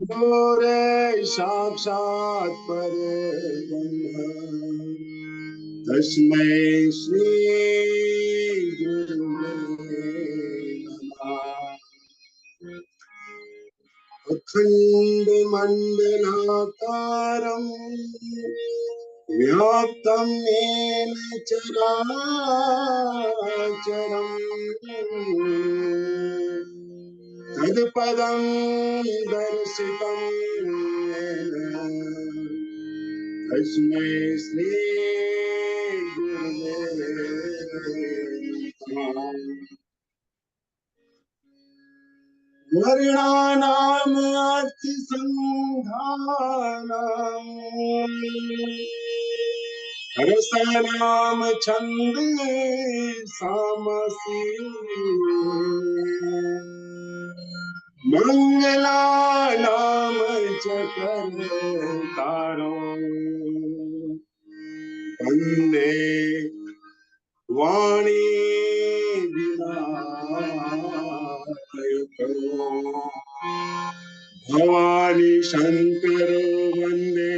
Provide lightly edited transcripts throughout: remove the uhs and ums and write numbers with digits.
रे साक्षात् परब्रह्म तस्मै श्री गुरुवे नमः। अखंड मंडलाकारं व्याप्तं येन चराचरम् तत्पदं दर्शितं येन तस्मै श्री गुरुवे नमः। वर्णानाम् अर्थसंधानम् रसानां छन्दे सामसि मंगलानां च कर्तारो वन्दे वाणी विनायको भवानी शंकरो वन्दे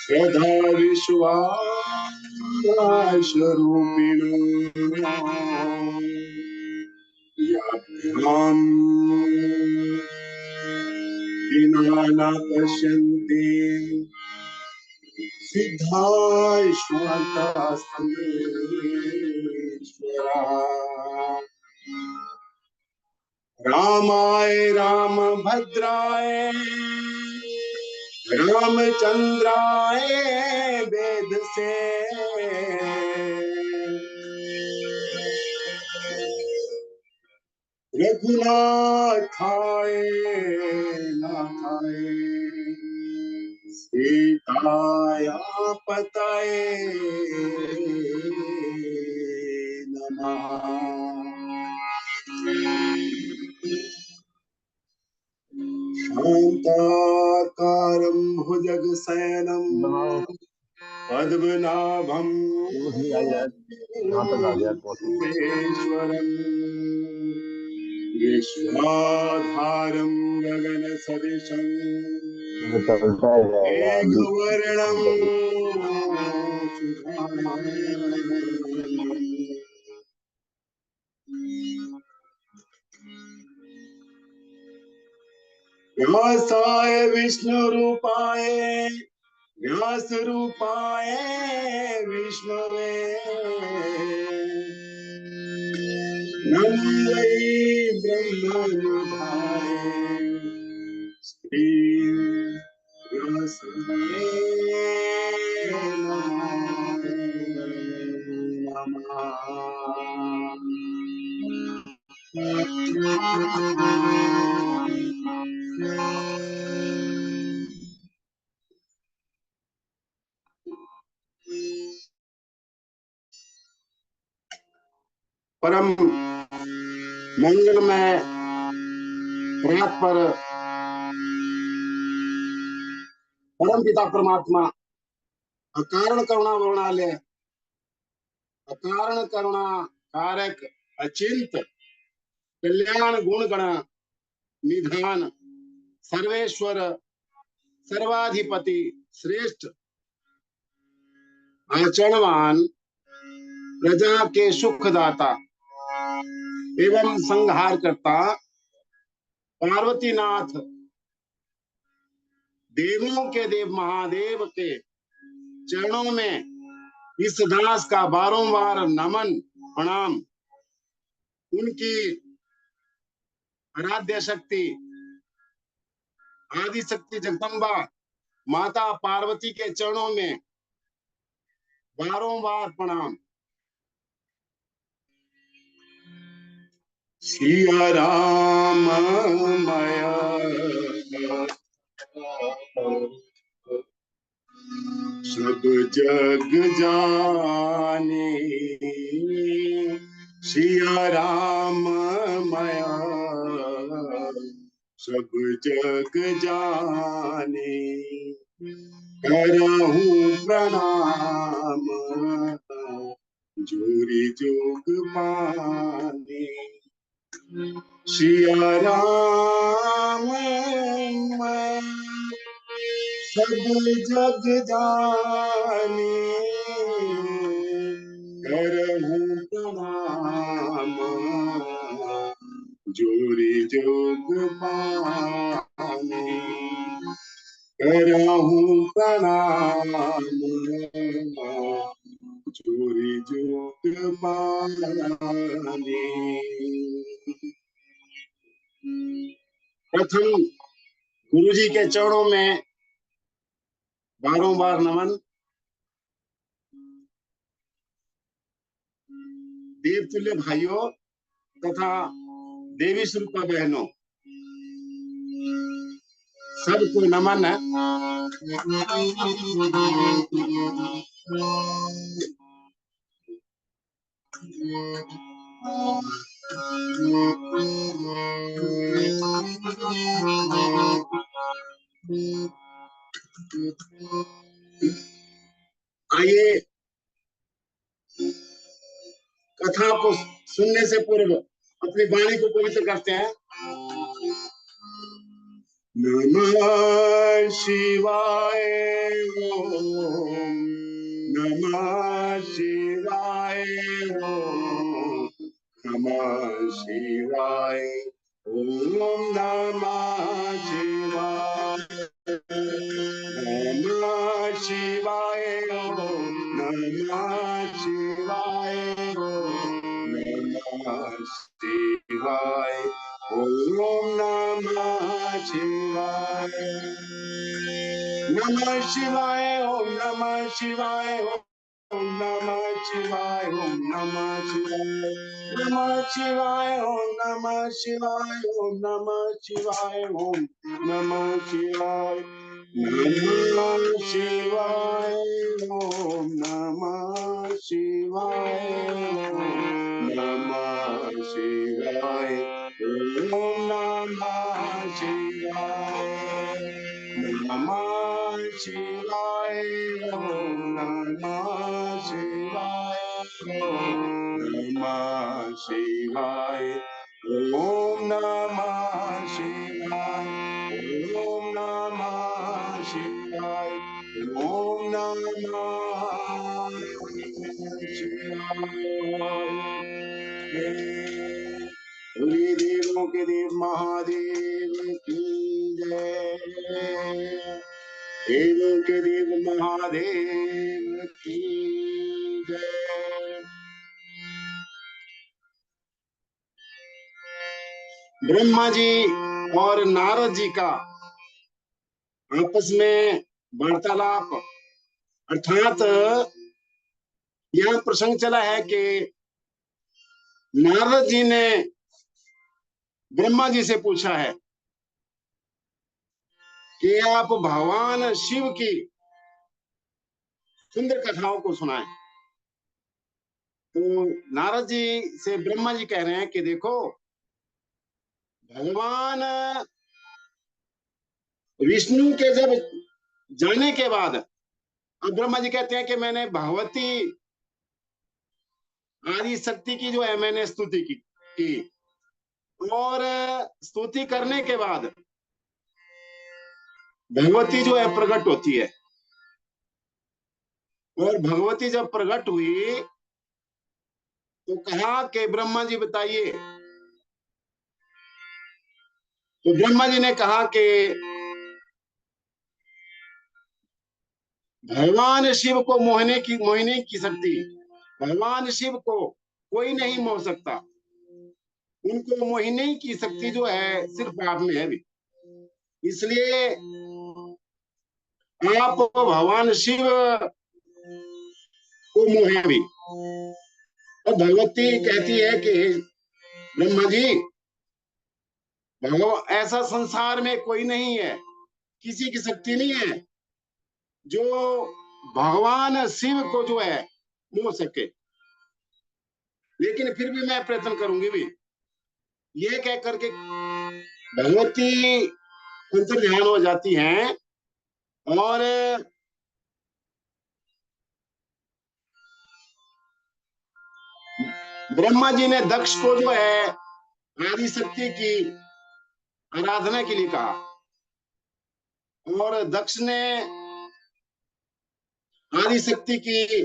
सदा विश्वासरूपिणो याभ्यां विना न पश्यन्ति सिद्धाश्वान्तस्तेश्वरा रामाय रामभद्राय रामचंद्राय वेद से रघुनाथाय नाथाय सीताया पतये नमः। शान्ताकारं भुजगशयनं पद्मनाभं सुरेश्वरम् विश्वाधारं गगनसदृशं मेघवर्णं व्यासाय विष्णुरूपाय व्यासरूपाय विष्णवे नमो वै ब्रह्मरूपाय श्रीव्यासाय परम मंगलमय प्रयात पर परम पिता परमात्मा अकारण करुणा वर्णालय अकारण करुणा कारक अचिंत कल्याण गुण गण निधान सर्वेश्वर सर्वाधिपति श्रेष्ठ आचरणवान प्रजा के सुखदाता एवं संहार करता पार्वतीनाथ देवों के देव महादेव के चरणों में इस दास का बारंबार नमन प्रणाम। उनकी आराध्य शक्ति आदि शक्ति जगदम्बा माता पार्वती के चरणों में बारंबार प्रणाम। सिया राम माया सब जग जाने सिया राम माया सब जग जाने करहूं प्रणाम जोरी जोग पाने सिया राम जग जानी करहूं प्रणाम, जोरी जोग पानी करहूं प्रणाम, जोरी जोग पानी। प्रथम गुरु जी के चरणों में बारंबार नमन। देवतुल्य भाइयों तथा देवी स्वरूपा बहनों, सबको नमन है। आइए कथा को सुनने से पूर्व अपनी वाणी को पवित्र करते हैं। नमः शिवाय ओम, नमः शिवाय ओम, नमः शिवाय ओम, नमः शिवाय, नमः शिवाय ओम, नमः शिवाय ओम, नमः शिवाय ओम, नमः शिवाय, नमः शिवाय ओम, नमः शिवाय ओम, नमः शिवाय ओम, नमः शिवाय, नमः शिवाय ओम, नमः शिवाय ओम, नमः शिवाय ओम, नमः शिवाय, नमः शिवाय ओम, नमः शिवाय ओम, नमः शिवाय ओम, नमः शिवाय, नमः शिवाय ओम, नमः शिवाय ओम, नमः शिवाय ओम, नमः शिवाय ओम, नमः शिवाय ओम, नमः शिवाय। बोलिए देवों के देव महादेव की जय, देवों के देव महादेव की जय। ब्रह्मा जी और नारद जी का आपस में वार्तालाप, अर्थात यह प्रसंग चला है कि नारद जी ने ब्रह्मा जी से पूछा है कि आप भगवान शिव की सुंदर कथाओं को सुनाएं। तो नारद जी से ब्रह्मा जी कह रहे हैं कि देखो, भगवान विष्णु के जब जाने के बाद अब ब्रह्मा जी कहते हैं कि मैंने भगवती आदि शक्ति की जो है मैंने स्तुति की और स्तुति करने के बाद भगवती जो है प्रकट होती है, और भगवती जब प्रकट हुई तो कहा कि ब्रह्मा जी बताइए। तो ब्रह्मा जी ने कहा कि भगवान शिव को मोहने की शक्ति, भगवान शिव को कोई नहीं मोह सकता, उनको मोहिनी की शक्ति जो है सिर्फ आप में है भी। इसलिए आप भगवान शिव को मोहे भी। और भगवती कहती है कि ब्रह्मा जी, भगवान ऐसा संसार में कोई नहीं है, किसी की शक्ति नहीं है जो भगवान शिव को जो है मोह सके, लेकिन फिर भी मैं प्रयत्न करूंगी भी। ये कह करके भगवती अंतर ध्यान हो जाती हैं और ब्रह्मा जी ने दक्ष को जो है आदि शक्ति की आराधना के लिए कहा, और दक्ष ने आदि शक्ति की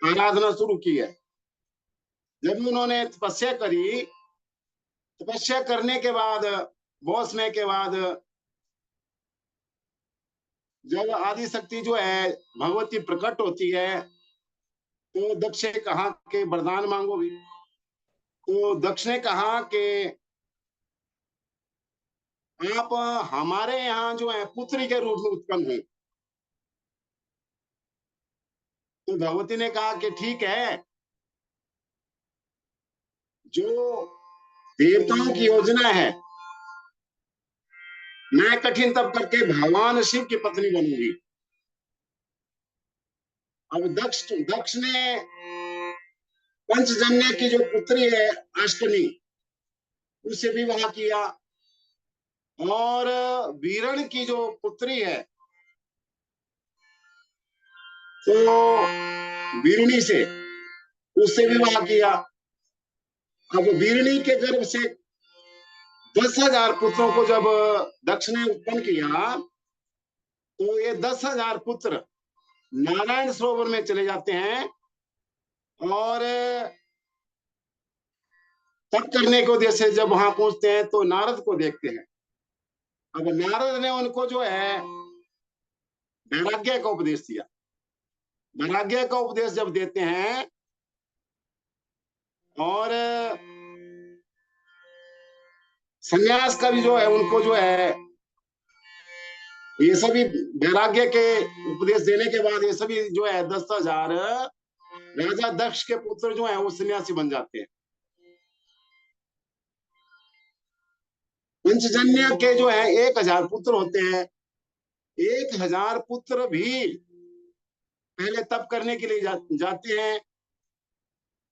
आराधना शुरू की है। जब उन्होंने तपस्या करी, तपस्या करने के बाद, बहुत समय के बाद, जब आदि शक्ति जो है भगवती प्रकट होती है, तो दक्ष ने कहा कि वरदान मांगो भी। तो दक्ष ने कहा कि आप हमारे यहाँ जो है पुत्री के रूप में उत्पन्न हुए। तो भगवती ने कहा कि ठीक है, जो देवताओं की योजना है, मैं कठिन तप करके भगवान शिव की पत्नी बनूंगी। अब दक्ष दक्ष ने पंचजन्य की जो पुत्री है अष्टमी, उससे विवाह किया, और वीरण की जो पुत्री है, तो वीरणी से, उससे विवाह किया। अब वीरणी के गर्भ से 10,000 पुत्रों को जब दक्ष ने उत्पन्न किया, तो ये 10,000 पुत्र नारायण सरोवर में चले जाते हैं और तप करने के उद्देश्य से जब वहां पहुंचते हैं तो नारद को देखते हैं। अब नारद ने उनको जो है वैराग्य का उपदेश दिया। वैराग्य का उपदेश जब देते हैं और संन्यास का भी जो है उनको जो है, ये सभी वैराग्य के उपदेश देने के बाद ये सभी जो है 10,000 राजा दक्ष के पुत्र जो है वो सन्यासी बन जाते हैं। पंचजन्य के जो है 1,000 पुत्र होते हैं। 1,000 पुत्र भी पहले तप करने के लिए जाते हैं।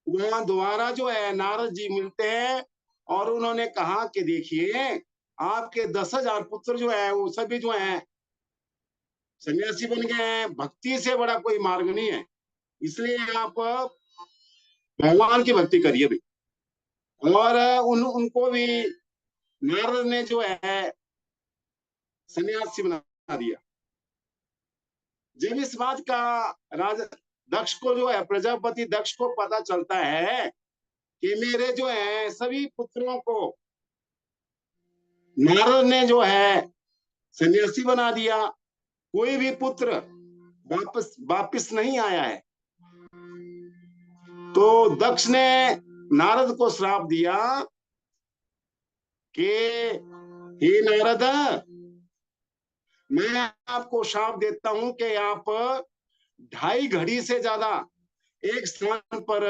वहां दोबारा जो है नारद जी मिलते हैं और उन्होंने कहा कि देखिए, आपके 10,000 पुत्र जो है वो सभी जो है सन्यासी बन गए हैं, भक्ति से बड़ा कोई मार्ग नहीं है, इसलिए आप भगवान की भक्ति करिए भी। और उनको भी नारद ने जो है सन्यासी बना दिया। जब इस बात का राजा दक्ष को जो है, प्रजापति दक्ष को पता चलता है कि मेरे जो है सभी पुत्रों को नारद ने जो है सन्यासी बना दिया, कोई भी पुत्र वापस वापस नहीं आया है, तो दक्ष ने नारद को श्राप दिया कि हे नारद, मैं आपको श्राप देता हूं कि आप 2.5 घड़ी से ज्यादा एक स्थान पर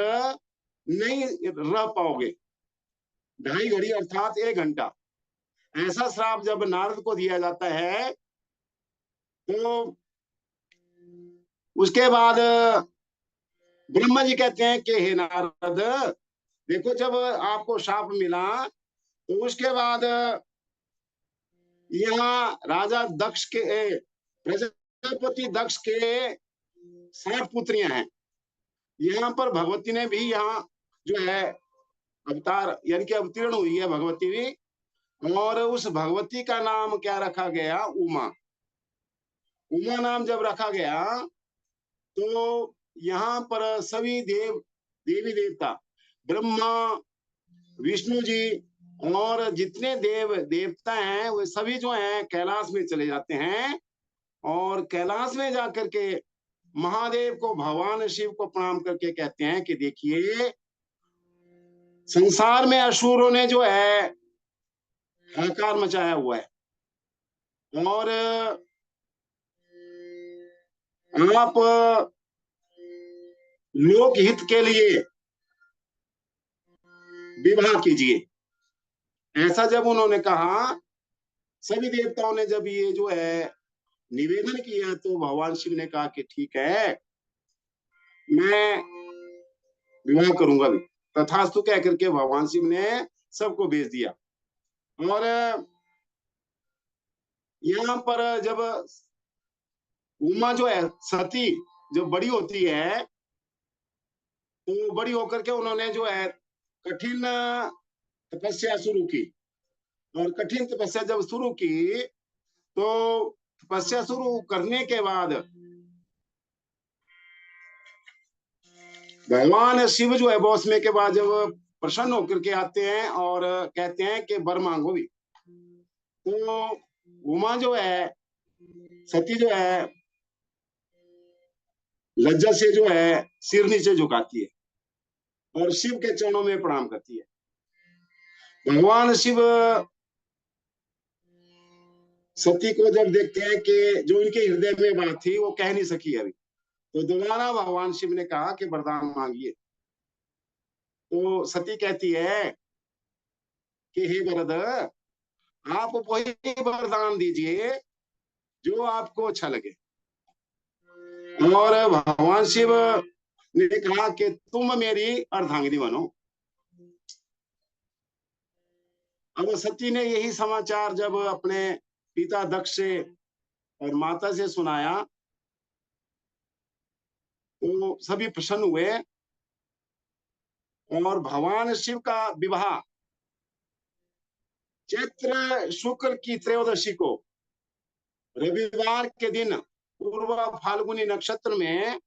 नहीं रह पाओगे। 2.5 घड़ी अर्थात 1 घंटा। ऐसा श्राप जब नारद को दिया जाता है, तो उसके बाद ब्रह्मा जी कहते हैं कि हे नारद, देखो जब आपको श्राप मिला, तो उसके बाद यहाँ राजा दक्ष के, प्रजापति दक्ष के 60 पुत्रियां हैं। यहाँ पर भगवती ने भी यहाँ जो है अवतार यानी कि अवतीर्ण हुई है भगवती भी। और उस भगवती का नाम क्या रखा गया? उमा। उमा नाम जब रखा गया, तो यहाँ पर सभी देवी देवता, ब्रह्मा, विष्णु जी और जितने देव देवता हैं, वे सभी जो हैं कैलाश में चले जाते हैं और कैलाश में जाकर के महादेव को, भगवान शिव को प्रणाम करके कहते हैं कि देखिए, संसार में असुरों ने जो है हाहाकार मचाया हुआ है, और आप लोक हित के लिए विवाह कीजिए। ऐसा जब उन्होंने कहा, सभी देवताओं ने जब ये जो है निवेदन किया, तो भगवान शिव ने कहा कि ठीक है, मैं विवाह करूंगा भी। तथास्तु कह करके भगवान शिव ने सबको भेज दिया। और यहाँ पर जब उमा जो है सती जो बड़ी होती है, तो बड़ी होकर के उन्होंने जो है कठिन तपस्या शुरू की। और कठिन तपस्या जब शुरू की, तो तपस्या शुरू करने के बाद भगवान शिव जो है बॉस में के बाद जब प्रसन्न होकर के आते हैं और कहते हैं कि वर मांगो भी, तो उमा जो है, सती जो है, लज्जा से जो है सिर नीचे झुकाती है और शिव के चरणों में प्रणाम करती है। भगवान शिव सती को जब देखते हैं कि जो इनके हृदय में बात थी वो कह नहीं सकी अभी, तो दोबारा भगवान शिव ने कहा कि वरदान मांगिए। तो सती कहती है कि हे वरद, आप वही वरदान दीजिए जो आपको अच्छा लगे। और भगवान शिव ने कहा कि तुम मेरी अर्धांगिनी बनो। अब सती ने यही समाचार जब अपने पिता दक्ष से और माता से सुनाया तो सभी प्रसन्न हुए और भगवान शिव का विवाह चैत्र शुक्ल की त्रयोदशी को रविवार के दिन पूर्व फाल्गुनी नक्षत्र में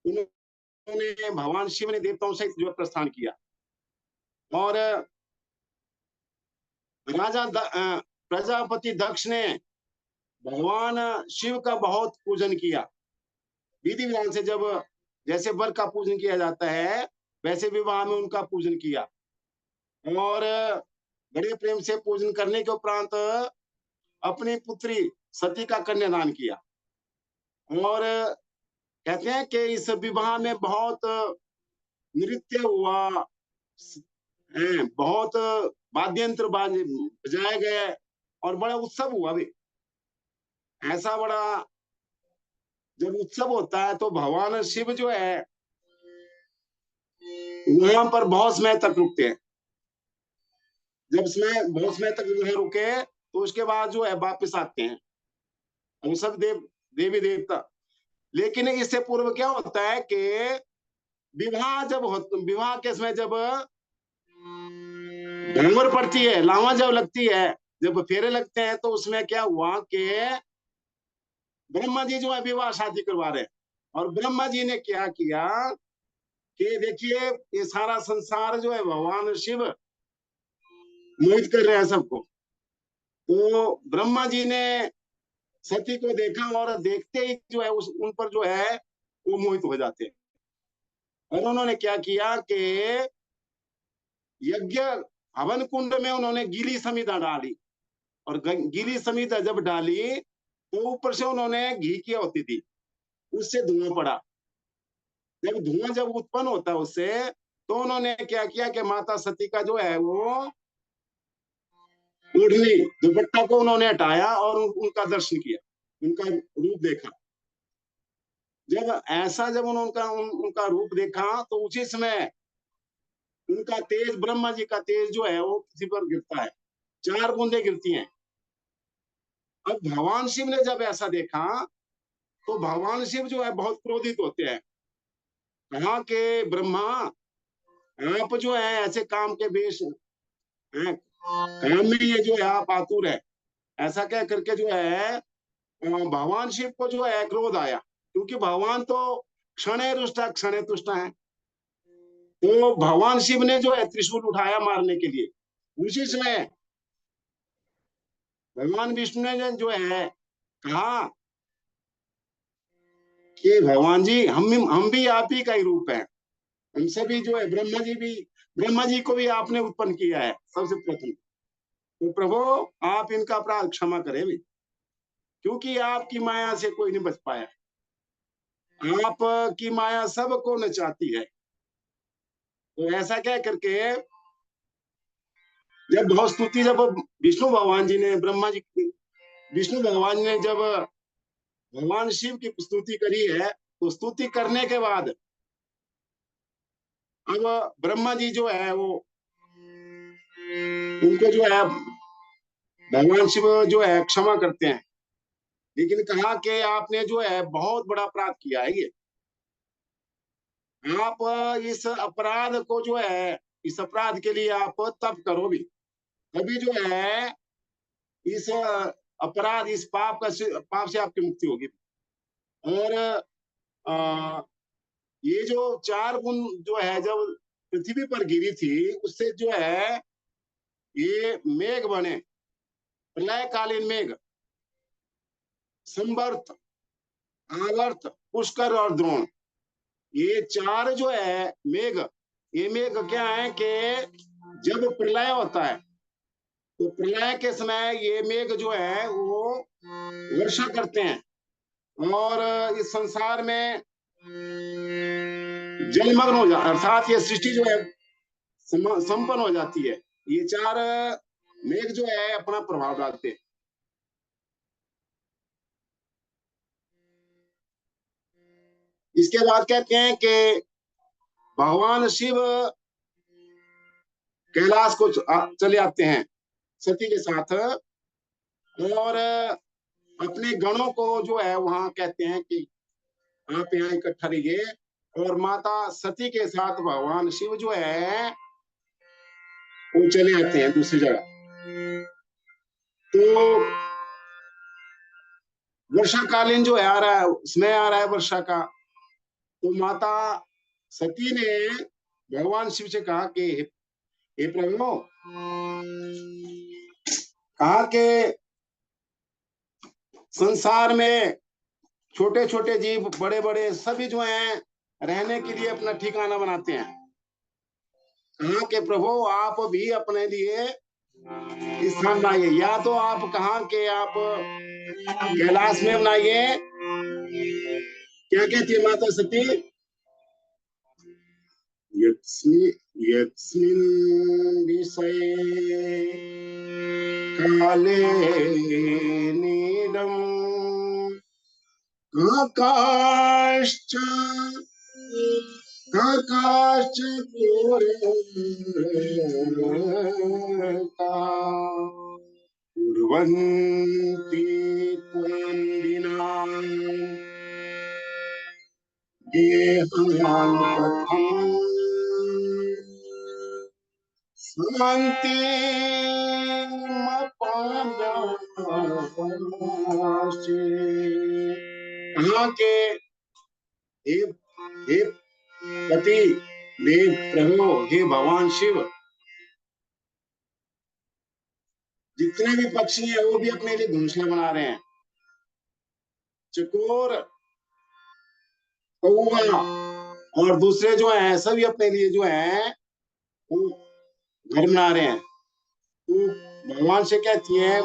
उन्होंने भगवान शिव ने देवताओं से जो प्रस्थान किया और प्रजापति दक्ष ने भगवान शिव का बहुत पूजन किया। विधि विधान से जब जैसे वर का पूजन किया जाता है वैसे विवाह में उनका पूजन किया और बड़े प्रेम से पूजन करने के उपरांत अपनी पुत्री सती का कन्यादान किया। और कहते हैं कि इस विवाह में बहुत नृत्य हुआ, बहुत वाद्य यंत्र बजाए गए और बड़ा उत्सव हुआ भी। ऐसा बड़ा जब उत्सव होता है तो भगवान शिव जो है वहां पर बहुत समय तक रुकते हैं। जब समय बहुत समय तक वहां रुके तो उसके बाद जो है वापस आते हैं हम सब देवी देवता। लेकिन इससे पूर्व क्या होता है कि विवाह के समय जब घूंघर पड़ती है, लावा जब लगती है, जब फेरे लगते हैं तो उसमें क्या हुआ कि ब्रह्मा जी जो है विवाह शादी करवा रहे हैं और ब्रह्मा जी ने क्या किया कि देखिए ये सारा संसार जो है भगवान शिव मोहित कर रहे हैं सबको। तो ब्रह्मा जी ने सती को देखा और देखते ही जो है उन पर जो है वो मोहित हो जाते हैं और उन्होंने क्या किया कि यज्ञ हवन कुंड में उन्होंने गीली समिधा डाली और गीली समिधा जब डाली तो ऊपर से उन्होंने घी की होती थी, उससे धुआं पड़ा। जब उत्पन्न होता है उससे तो उन्होंने क्या किया कि माता सती का जो है वो ओढ़नी दुपट्टा को उन्होंने हटाया और उनका दर्शन किया, उनका रूप देखा। जब उनका रूप देखा तो उसी समय उनका तेज, ब्रह्मा जी का तेज जो है वो पृथ्वी पर गिरता है, 4 बूंदे गिरती हैं। अब भगवान शिव ने जब ऐसा देखा तो भगवान शिव जो है बहुत क्रोधित होते हैं। कहा कि ब्रह्मा, आप जो है ऐसे काम के बेश हैं, काम में ये जो है आप आतुर है। ऐसा कह करके जो है भगवान शिव को जो है क्रोध आया, क्योंकि भगवान तो क्षणे रुष्टा क्षणे तुष्टा है। तो भगवान शिव ने जो है त्रिशूल उठाया मारने के लिए। उसी समय भगवान विष्णु ने जो है कहा कि भगवान जी हम भी आप ही का ही रूप है, हम सभी जो है ब्रह्मा जी को भी आपने उत्पन्न किया है सबसे प्रथम। तो प्रभु आप इनका अपराध क्षमा करें भी, क्योंकि आपकी माया से कोई नहीं बच पाया। आप की माया सबको नचाती है। तो ऐसा क्या करके जब विष्णु भगवान जी ने ब्रह्मा जी विष्णु भगवान ने जब भगवान शिव की स्तुति करी है तो स्तुति करने के बाद अब ब्रह्मा जी जो है वो उनको जो है भगवान शिव जो है क्षमा करते हैं, लेकिन कहा कि आपने जो है बहुत बड़ा अपराध किया है। ये आप इस अपराध को जो है इस अपराध के लिए आप तप करो भी, तभी जो है इस अपराध इस पाप से आपकी मुक्ति होगी। और ये जो 4 गुण जो है जब पृथ्वी पर गिरी थी, उससे जो है ये मेघ बने, प्रलयकालीन मेघ, संवर्त, आवर्त, पुष्कर और द्रोण। ये 4 जो है मेघ, ये मेघ क्या है कि जब प्रलय होता है तो प्रलय के समय ये मेघ जो है वो वर्षा करते हैं और इस संसार में जलमग्न हो जाता, अर्थात ये सृष्टि जो है संपन्न हो जाती है। ये 4 मेघ जो है अपना प्रभाव डालते हैं। इसके बाद कहते हैं कि भगवान शिव कैलाश को चले आते हैं सती के साथ और अपने गणों को जो है वहां कहते हैं कि आप यहाँ इकट्ठा रहिए, और माता सती के साथ भगवान शिव जो है वो चले आते हैं दूसरी जगह। तो वर्षाकालीन जो है आ रहा है, उसमें आ रहा है वर्षा का। तो माता सती ने भगवान शिव से कहा कि हे प्रभु, कहा कि संसार में छोटे छोटे जीव, बड़े बड़े सभी जो हैं रहने के लिए अपना ठिकाना बनाते हैं। कहा कि प्रभु आप भी अपने लिए स्थान बनाइए, या तो आप कहा कि आप कैलाश में बनाइए। क्या कहती है माता सती? यस्मिन् विषये काले नीदम् काकाश्च काकाश्च पूर्वता कुर्वन्ति त्वं विना गेहान् कथम् शान्ति कहा के हे हे पति, हे प्रभु, हे भगवान शिव, जितने भी पक्षी हैं वो भी अपने लिए घोंसले बना रहे हैं। चकोर, कौवा और दूसरे जो हैं सभी अपने लिए जो हैं वो घर बना रहे हैं। तो भगवान से कहती है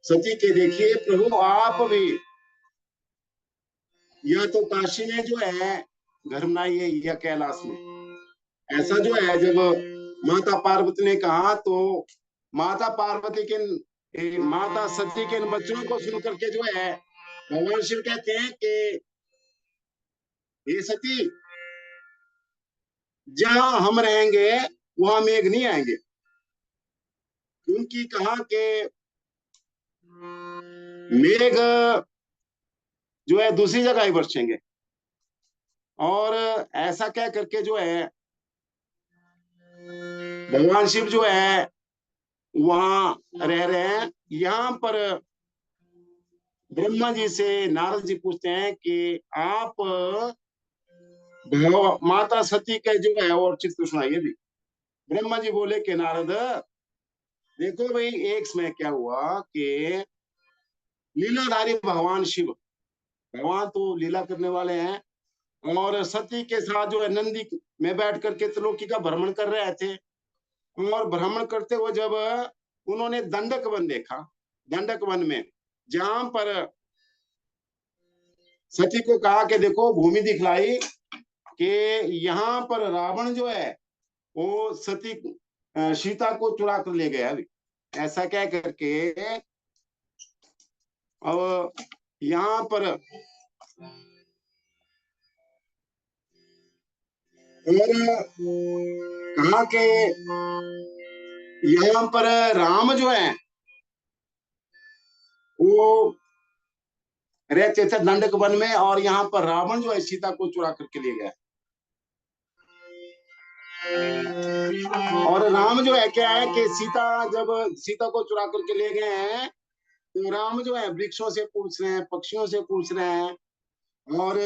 सती के, देखिए प्रभु आप भी या तो काशी में जो है घर बनाइए या कैलाश में। ऐसा जो है जब माता पार्वती ने कहा तो माता पार्वती के, माता सती के इन बच्चों को सुन करके जो है भगवान शिव कहते हैं कि हे सती, जहां हम रहेंगे वहां मेघ नहीं आएंगे, क्योंकि कहा कि मेघ जो है दूसरी जगह ही बरसेंगे। और ऐसा कह करके जो है भगवान शिव जो है वहां रह रहे हैं। यहाँ पर ब्रह्मा जी से नारद जी पूछते हैं कि आप माता सती के जो है और चित्र सुनाइए भी। ब्रह्मा जी बोले कि नारद, देखो भाई, एक समय क्या हुआ कि लीलाधारी भगवान शिव, भगवान तो लीला करने वाले हैं, और सती के साथ जो है नंदी में बैठ करके त्रिलोकी का भ्रमण कर रहे थे। और भ्रमण करते हुए जब उन्होंने दंडक वन देखा, दंडक वन में जहां पर सती को कहा कि देखो भूमि दिखलाई कि यहाँ पर रावण जो है वो सती सीता को चुरा कर ले गया अभी। ऐसा क्या करके अब यहाँ पर और कहा कि यहाँ पर राम जो है वो रहते थे दंडक वन में, और यहाँ पर रावण जो है सीता को चुरा करके ले गया। और राम जो है क्या है कि जब सीता को चुरा करके ले गए हैं तो राम जो है वृक्षों से पूछ रहे हैं, पक्षियों से पूछ रहे हैं और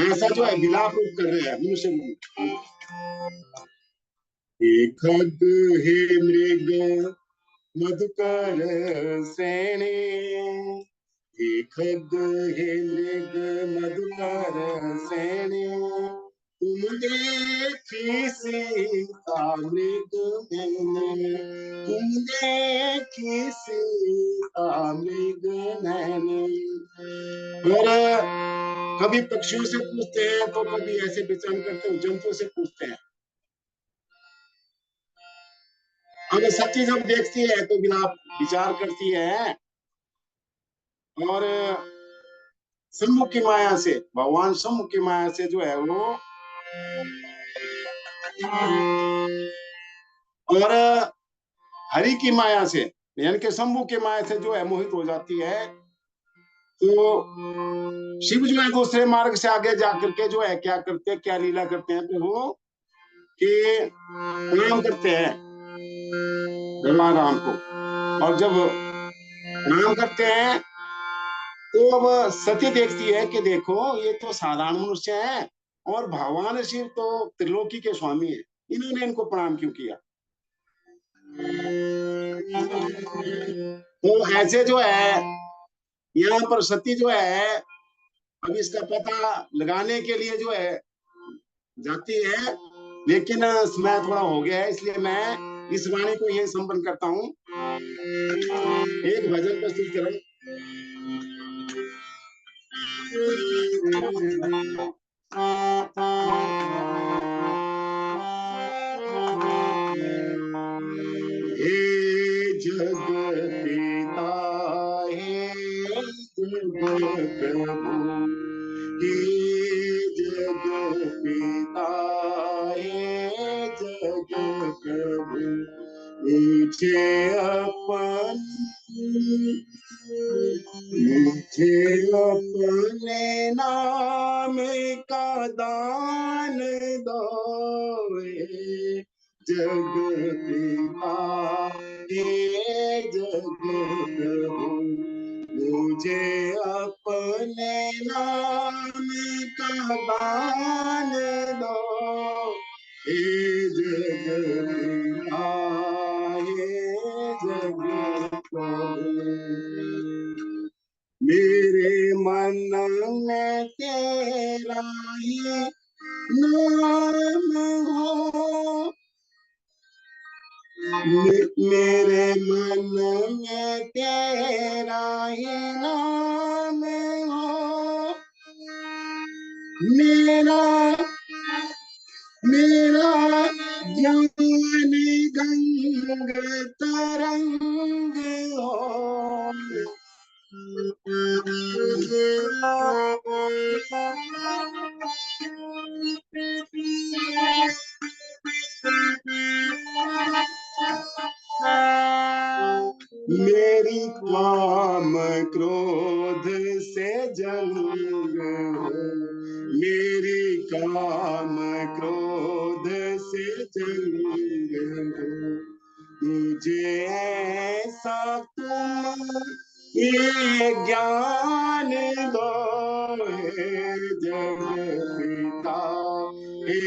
ऐसा जो है विलाप रूप कर रहे हैं मनुष्य रूप। हे खग हे मृग मधुकर श्रेणी, हे खग हे मृग मधुकर श्रेणी, तुम देखी सीता मृग मैंने, तुम देखी सीता मृग मैंने। और कभी पक्षियों से पूछते हैं तो कभी ऐसे विचार करते हैं जंतुओं से पूछते हैं। अगर सच्ची जब देखती है तो बिना विचार करती है। और शंभु की माया से, भगवान शंभु की माया से जो है वो, और हरि की माया से यानी कि शंभु की माया से जो है मोहित हो जाती है। तो शिव जो है दूसरे मार्ग से आगे जाकर के जो है क्या करते हैं, क्या लीला करते हैं, तो वो कि प्रणाम करते हैं भगवान राम को। और जब प्रणाम करते हैं तो अब सती देखती है कि देखो ये तो साधारण मनुष्य है और भगवान शिव तो त्रिलोकी के स्वामी है, इन्होंने इनको प्रणाम क्यों किया। तो ऐसे जो है यहाँ पर सती जो है अब इसका पता लगाने के लिए जो है जाती है, लेकिन समय थोड़ा हो गया है इसलिए मैं इस वाणी को यही संपन्न करता हूँ। एक भजन प्रस्तुत करो। हे जग पिता हे जग प्रभु, हे जग पिता हे जग प्रभु, मुझे अपन मुझे अपने नाम का दान दो, जग पिता हे जग प्रभु, मुझे अपने नाम का दान दो, हे जग पिता हे जग प्रभु। मेरे मन में तेरा ही नाम हो, मेरे मन में तेरा ही नाम हो, मेरा मेरा ज्ञान गंग तरंग हो, मेरी काम क्रोध से जंग हो, मेरी काम क्रोध से जंग हो, मुझे ऐसा तुम ये ज्ञान दो, हे जग पिता हे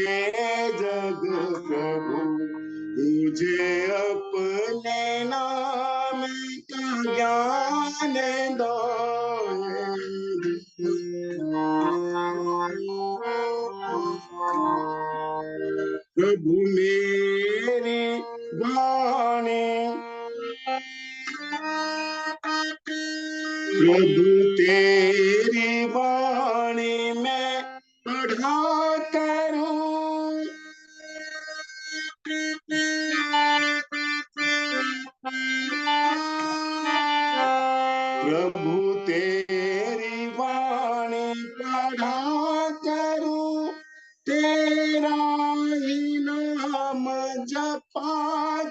जग प्रभु, मुझे अपने नाम का ज्ञान दो, प्रभु मेरी वाणी, प्रभु तेरी वाणी में पढ़ा करूं, प्रभु तेरी वाणी पढ़ा करूं, तेरा ही नाम जपा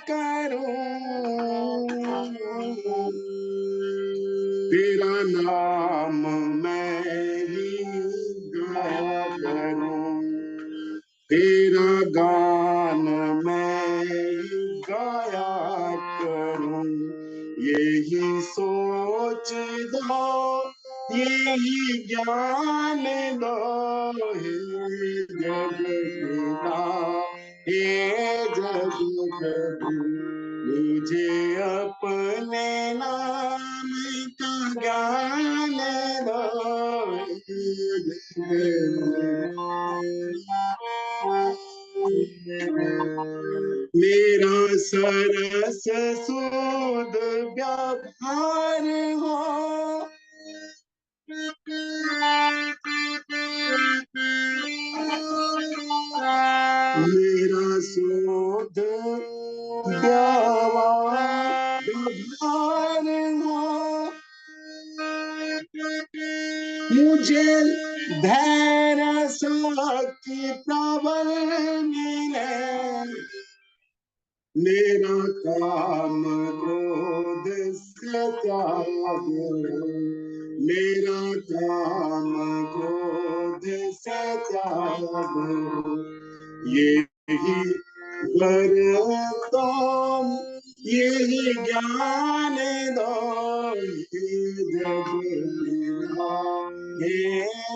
करूं, तेरा नाम मैं ही गाया करूं, तेरा गान मैं ही गाया करूं, यही सोच दो यही ज्ञान दो हे जग पिता, हे जग प्रभु, मुझे अपने नाम का ज्ञान दो हे जग मेरा सरस सूद व्यापार हो, मेरा शोध व्यवहार हो, मुझे धैर्य शक्ति प्रबल मिले, मेरा काम क्रोध से त्याग, मेरा काम क्रोध से त्याग, यही वरदान यही ज्ञान दो हे जग पिता, हे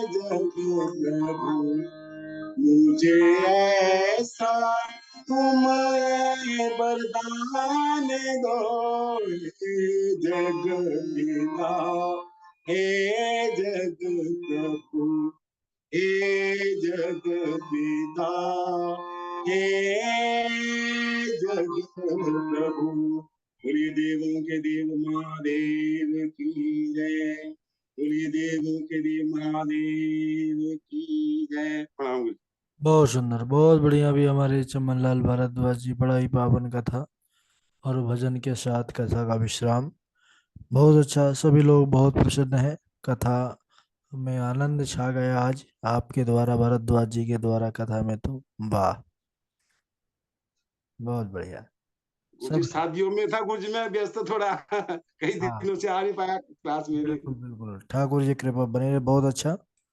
जग प्रभु, मुझे ऐसा तुम वरदान दो हे जग पिता, हे जग प्रभु, हे जग पिता, हे जग प्रभु। बोलिए देवों के देव महादेव की जय, बोलिए देवों के देव महादेव की जय। प्रणाम। बहुत सुंदर, बहुत बढ़िया। भी हमारे चमन लाल भारद्वाज जी, बड़ा ही पावन कथा और भजन के साथ कथा का विश्राम। बहुत अच्छा, सभी लोग बहुत प्रसन्न हैं। कथा में आनंद छा गया आज आपके द्वारा, भारद्वाज जी के द्वारा कथा में। तो वाह, बहुत बढ़िया। गुरुजी सब शादियों में था, गुरुजी मैं व्यस्त थोड़ा कई हाँ, दिनों से आ नहीं पाया क्लास में भी। बिल्कुल बिल्कुल, ठाकुर जी कृपा बने रहे। बहुत अच्छा।